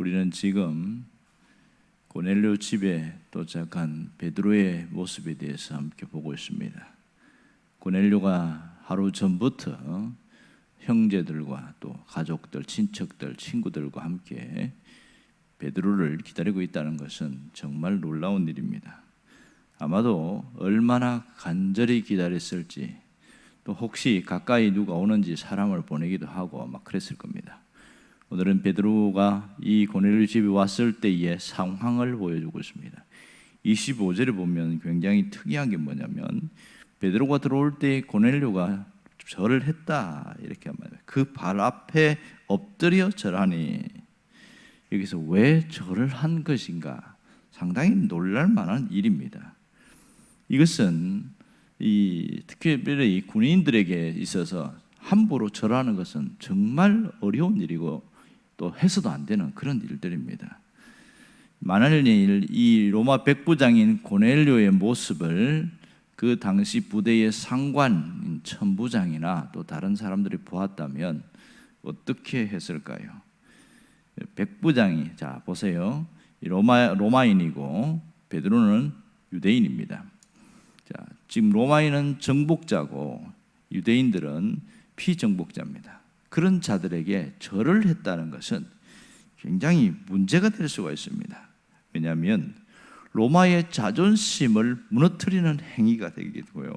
우리는 지금 고넬료 집에 도착한 베드로의 모습에 대해서 함께 보고 있습니다. 고넬료가 하루 전부터 형제들과 또 가족들, 친척들, 친구들과 함께 베드로를 기다리고 있다는 것은 정말 놀라운 일입니다. 아마도 얼마나 간절히 기다렸을지, 또 혹시 가까이 누가 오는지 사람을 보내기도 하고 막 그랬을 겁니다. 오늘은 베드로가 이 고넬료 집에 왔을 때의 상황을 보여주고 있습니다. 25절에 보면 굉장히 특이한 게 뭐냐면, 베드로가 들어올 때 고넬료가 절을 했다 이렇게 합니다. 그 발 앞에 엎드려 절하니, 여기서 왜 절을 한 것인가, 상당히 놀랄 만한 일입니다. 이것은 특별히 군인들에게 있어서 함부로 절하는 것은 정말 어려운 일이고 또 해서도 안 되는 그런 일들입니다. 만일 이 로마 백부장인 고넬료의 모습을 그 당시 부대의 상관, 천부장이나 또 다른 사람들이 보았다면 어떻게 했을까요? 백부장이, 자 보세요, 로마인이고 베드로는 유대인입니다. 자, 지금 로마인은 정복자고 유대인들은 피정복자입니다. 그런 자들에게 절을 했다는 것은 굉장히 문제가 될 수가 있습니다. 왜냐하면 로마의 자존심을 무너뜨리는 행위가 되기도요,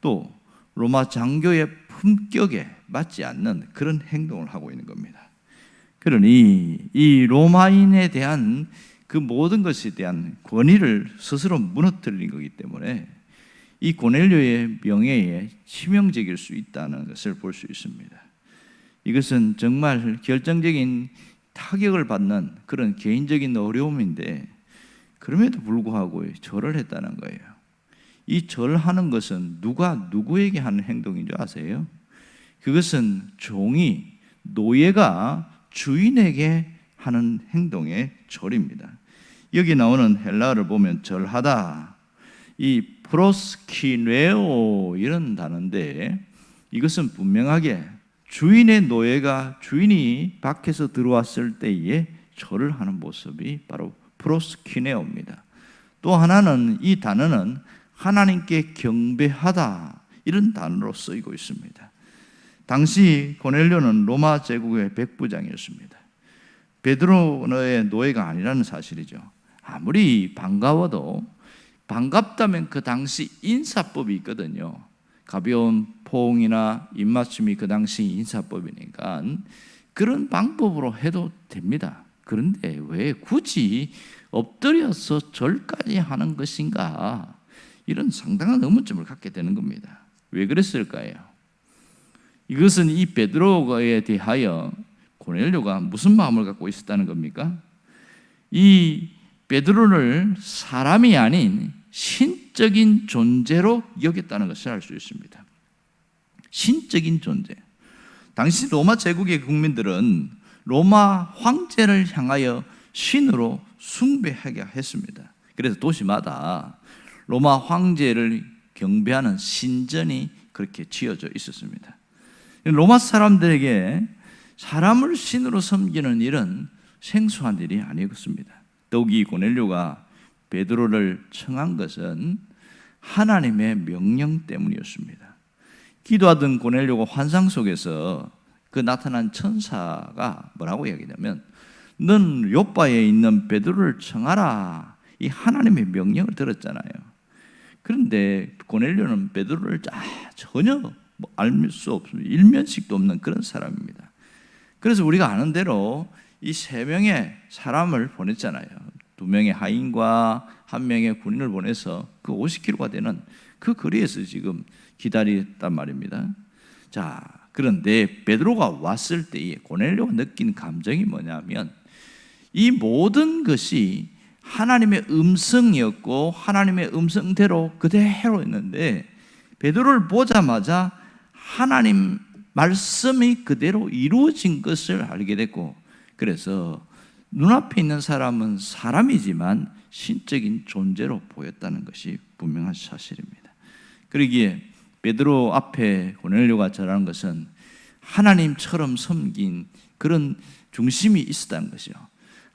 또 로마 장교의 품격에 맞지 않는 그런 행동을 하고 있는 겁니다. 그러니 이 로마인에 대한 그 모든 것에 대한 권위를 스스로 무너뜨린 거기 때문에 이 고넬료의 명예에 치명적일 수 있다는 것을 볼 수 있습니다. 이것은 정말 결정적인 타격을 받는 그런 개인적인 어려움인데, 그럼에도 불구하고 절을 했다는 거예요. 이 절하는 것은 누가 누구에게 하는 행동인 줄 아세요? 그것은 종이, 노예가 주인에게 하는 행동의 절입니다. 여기 나오는 헬라어를 보면 절하다, 이 프로스키네오 이런 단어인데, 이것은 분명하게 주인의 노예가 주인이 밖에서 들어왔을 때에 절을 하는 모습이 바로 프로스키네오입니다. 또 하나는, 이 단어는 하나님께 경배하다 이런 단어로 쓰이고 있습니다. 당시 고넬료는 로마 제국의 백부장이었습니다. 베드로의 노예가 아니라는 사실이죠. 아무리 반가워도, 반갑다면 그 당시 인사법이 있거든요. 가벼운 포옹이나 입맞춤이 그 당시 인사법이니까 그런 방법으로 해도 됩니다. 그런데 왜 굳이 엎드려서 절까지 하는 것인가, 이런 상당한 의문점을 갖게 되는 겁니다. 왜 그랬을까요? 이것은 이 베드로에 대하여 고넬료가 무슨 마음을 갖고 있었다는 겁니까? 이 베드로를 사람이 아닌 신적인 존재로 여겼다는 것을 알 수 있습니다. 신적인 존재. 당시 로마 제국의 국민들은 로마 황제를 향하여 신으로 숭배하게 했습니다. 그래서 도시마다 로마 황제를 경배하는 신전이 그렇게 지어져 있었습니다. 로마 사람들에게 사람을 신으로 섬기는 일은 생소한 일이 아니었습니다. 더욱이 고넬료가 베드로를 청한 것은 하나님의 명령 때문이었습니다. 기도하던 고넬료가 환상 속에서 그 나타난 천사가 뭐라고 이야기하냐면, 넌 요빠에 있는 베드로를 청하라, 이 하나님의 명령을 들었잖아요. 그런데 고넬료는 베드로를 전혀 알 수 없습니다. 일면식도 없는 그런 사람입니다. 그래서 우리가 아는 대로 이 3명의 사람을 보냈잖아요. 2명의 하인과 1명의 군인을 보내서 그 50km가 되는 그 거리에서 지금 기다렸단 말입니다. 자, 그런데 베드로가 왔을 때에 고넬료가 느낀 감정이 뭐냐면, 이 모든 것이 하나님의 음성이었고 하나님의 음성대로 그대로 있는데, 베드로를 보자마자 하나님 말씀이 그대로 이루어진 것을 알게 됐고, 그래서 눈앞에 있는 사람은 사람이지만 신적인 존재로 보였다는 것이 분명한 사실입니다. 그러기에 베드로 앞에 고넬료가 절하는 것은 하나님처럼 섬긴 그런 중심이 있었다는 것이요.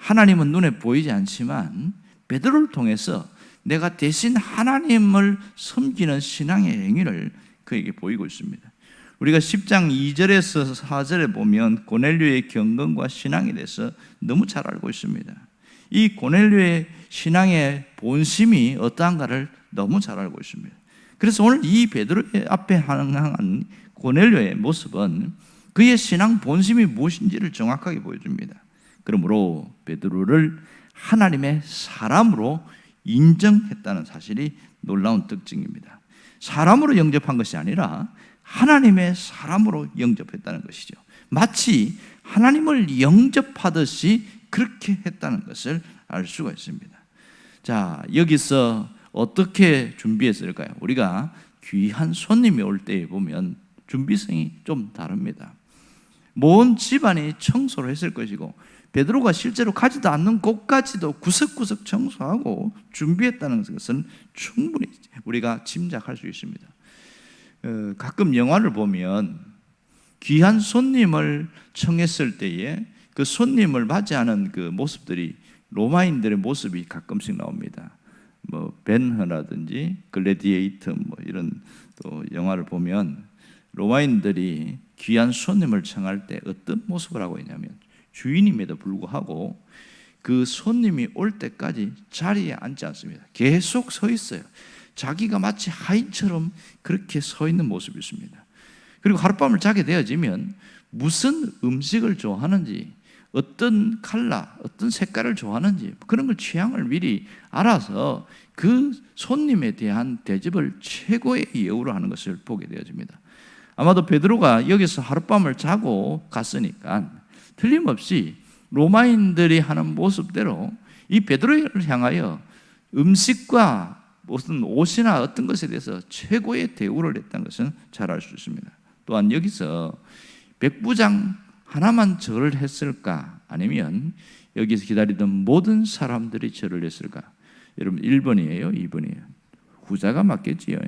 하나님은 눈에 보이지 않지만 베드로를 통해서 내가 대신 하나님을 섬기는 신앙의 행위를 그에게 보이고 있습니다. 우리가 10장 2절에서 4절에 보면 고넬료의 경건과 신앙에 대해서 너무 잘 알고 있습니다. 이 고넬료의 신앙의 본심이 어떠한가를 너무 잘 알고 있습니다. 그래서 오늘 이 베드로의 앞에 항한 고넬료의 모습은 그의 신앙 본심이 무엇인지를 정확하게 보여줍니다. 그러므로 베드로를 하나님의 사람으로 인정했다는 사실이 놀라운 특징입니다. 사람으로 영접한 것이 아니라 하나님의 사람으로 영접했다는 것이죠. 마치 하나님을 영접하듯이 그렇게 했다는 것을 알 수가 있습니다. 자, 여기서 어떻게 준비했을까요? 우리가 귀한 손님이 올 때에 보면 준비성이 좀 다릅니다. 모든 집안이 청소를 했을 것이고 베드로가 실제로 가지도 않는 곳까지도 구석구석 청소하고 준비했다는 것은 충분히 우리가 짐작할 수 있습니다. 가끔 영화를 보면 귀한 손님을 청했을 때에 그 손님을 맞이하는 그 모습들이 로마인들의 모습이 가끔씩 나옵니다. 뭐 벤허라든지 글래디에이터 뭐 이런 또 영화를 보면 로마인들이 귀한 손님을 청할 때 어떤 모습을 하고 있냐면 주인임에도 불구하고 그 손님이 올 때까지 자리에 앉지 않습니다. 계속 서 있어요. 자기가 마치 하인처럼 그렇게 서 있는 모습이 있습니다. 그리고 하룻밤을 자게 되어지면 무슨 음식을 좋아하는지, 어떤 컬러, 어떤 색깔을 좋아하는지 그런 걸 취향을 미리 알아서 그 손님에 대한 대접을 최고의 예우로 하는 것을 보게 되어집니다. 아마도 베드로가 여기서 하룻밤을 자고 갔으니까 틀림없이 로마인들이 하는 모습대로 이 베드로를 향하여 음식과 무슨 옷이나 어떤 것에 대해서 최고의 대우를 했다는 것은 잘 알 수 있습니다. 또한 여기서 백부장 하나만 절을 했을까? 아니면 여기서 기다리던 모든 사람들이 절을 했을까? 여러분 1번이에요? 2번이에요? 후자가 맞겠지요.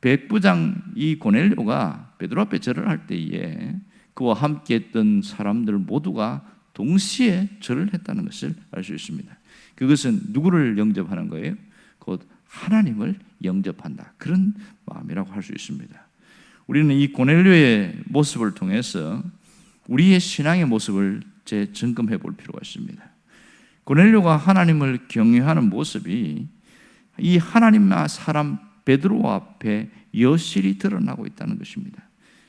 백부장 이 고넬료가 베드로 앞에 절을 할 때에 그와 함께 했던 사람들 모두가 동시에 절을 했다는 것을 알 수 있습니다. 그것은 누구를 영접하는 거예요? 곧 하나님을 영접한다. 그런 마음이라고 할 수 있습니다. 우리는 이 고넬료의 모습을 통해서 우리의 신앙의 모습을 재점검해 볼 필요가 있습니다. 고넬료가 하나님을 경외하는 모습이 이 하나님과 사람 베드로 앞에 여실히 드러나고 있다는 것입니다.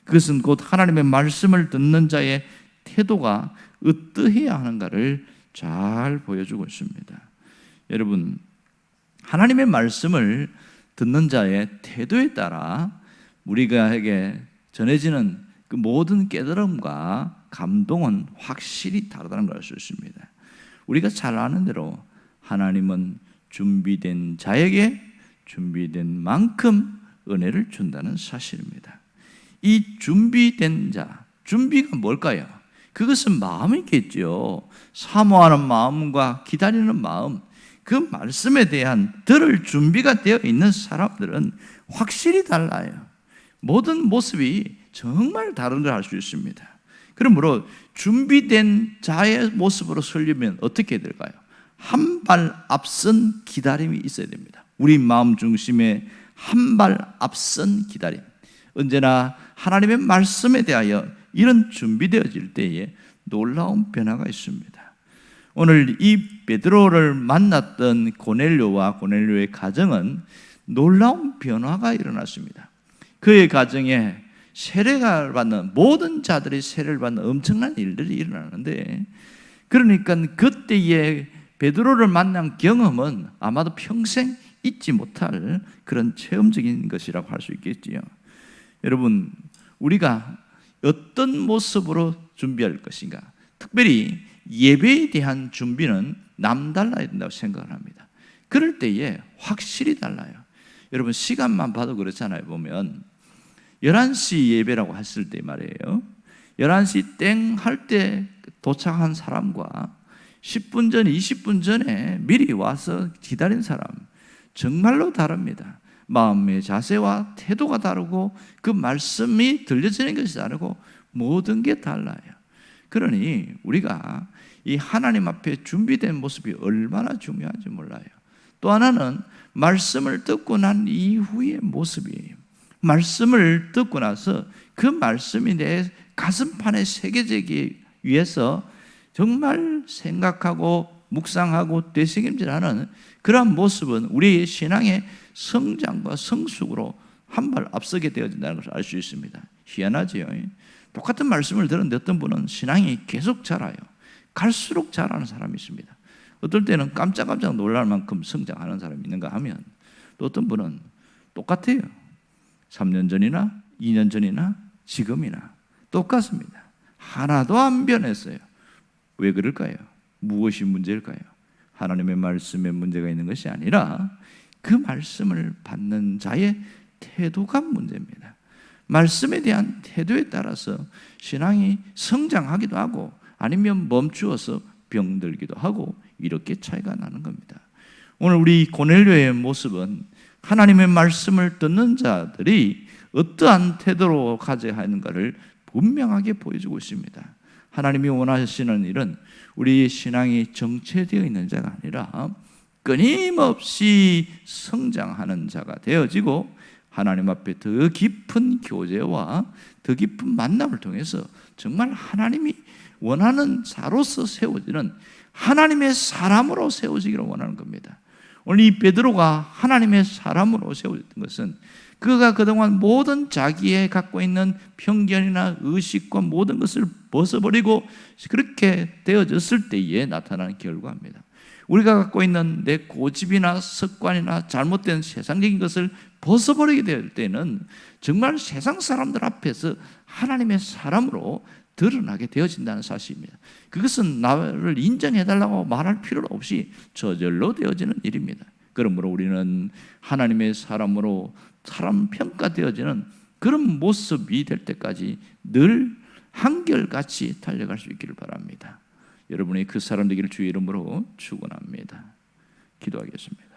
그것은 곧 하나님의 말씀을 듣는 자의 태도가 어떠해야 하는가를 잘 보여주고 있습니다. 여러분, 하나님의 말씀을 듣는 자의 태도에 따라 우리가에게 전해지는 그 모든 깨달음과 감동은 확실히 다르다는 걸 알 수 있습니다. 우리가 잘 아는 대로 하나님은 준비된 자에게 준비된 만큼 은혜를 준다는 사실입니다. 이 준비된 자, 준비가 뭘까요? 그것은 마음이겠죠. 사모하는 마음과 기다리는 마음, 그 말씀에 대한 들을 준비가 되어 있는 사람들은 확실히 달라요. 모든 모습이 정말 다른 걸 알 수 있습니다. 그러므로 준비된 자의 모습으로 서려면 어떻게 될까요? 한 발 앞선 기다림이 있어야 됩니다. 우리 마음 중심에 한 발 앞선 기다림. 언제나 하나님의 말씀에 대하여 이런 준비되어질 때에 놀라운 변화가 있습니다. 오늘 이 베드로를 만났던 고넬료와 고넬료의 가정은 놀라운 변화가 일어났습니다. 그의 가정에 세례를 받는 모든 자들이 세례를 받는 엄청난 일들이 일어나는데, 그러니까 그때의 베드로를 만난 경험은 아마도 평생 잊지 못할 그런 체험적인 것이라고 할 수 있겠지요. 여러분, 우리가 어떤 모습으로 준비할 것인가? 특별히 예배에 대한 준비는 남달라야 된다고 생각을 합니다. 그럴 때에 확실히 달라요. 여러분, 시간만 봐도 그렇잖아요. 보면 11시 예배라고 했을 때 말이에요, 11시 땡 할 때 도착한 사람과 10분 전, 20분 전에 미리 와서 기다린 사람, 정말로 다릅니다. 마음의 자세와 태도가 다르고 그 말씀이 들려지는 것이 다르고 모든 게 달라요. 그러니 우리가 이 하나님 앞에 준비된 모습이 얼마나 중요한지 몰라요. 또 하나는 말씀을 듣고 난 이후의 모습이에요. 말씀을 듣고 나서 그 말씀이 내 가슴판에 새겨지기 위해서 정말 생각하고 묵상하고 되새김질하는 그러한 모습은 우리의 신앙의 성장과 성숙으로 한 발 앞서게 되어진다는 것을 알 수 있습니다. 희한하지요. 똑같은 말씀을 들었는데 어떤 분은 신앙이 계속 자라요. 갈수록 자라는 사람이 있습니다. 어떨 때는 깜짝깜짝 놀랄 만큼 성장하는 사람이 있는가 하면 또 어떤 분은 똑같아요. 3년 전이나 2년 전이나 지금이나 똑같습니다. 하나도 안 변했어요. 왜 그럴까요? 무엇이 문제일까요? 하나님의 말씀에 문제가 있는 것이 아니라 그 말씀을 받는 자의 태도가 문제입니다. 말씀에 대한 태도에 따라서 신앙이 성장하기도 하고 아니면 멈추어서 병들기도 하고 이렇게 차이가 나는 겁니다. 오늘 우리 고넬료의 모습은 하나님의 말씀을 듣는 자들이 어떠한 태도로 가져야 하는가를 분명하게 보여주고 있습니다. 하나님이 원하시는 일은 우리의 신앙이 정체되어 있는 자가 아니라 끊임없이 성장하는 자가 되어지고 하나님 앞에 더 깊은 교제와 더 깊은 만남을 통해서 정말 하나님이 원하는 자로서 세워지는 하나님의 사람으로 세워지기를 원하는 겁니다. 오늘 이 베드로가 하나님의 사람으로 세워졌던 것은 그가 그동안 모든 자기의 갖고 있는 편견이나 의식과 모든 것을 벗어버리고 그렇게 되어졌을 때에 나타나는 결과입니다. 우리가 갖고 있는 내 고집이나 습관이나 잘못된 세상적인 것을 벗어버리게 될 때는 정말 세상 사람들 앞에서 하나님의 사람으로 드러나게 되어진다는 사실입니다. 그것은 나를 인정해달라고 말할 필요 없이 저절로 되어지는 일입니다. 그러므로 우리는 하나님의 사람으로 사람 평가되어지는 그런 모습이 될 때까지 늘 한결같이 달려갈 수 있기를 바랍니다. 여러분이 그 사람 되기를 주의 이름으로 축원합니다. 기도하겠습니다.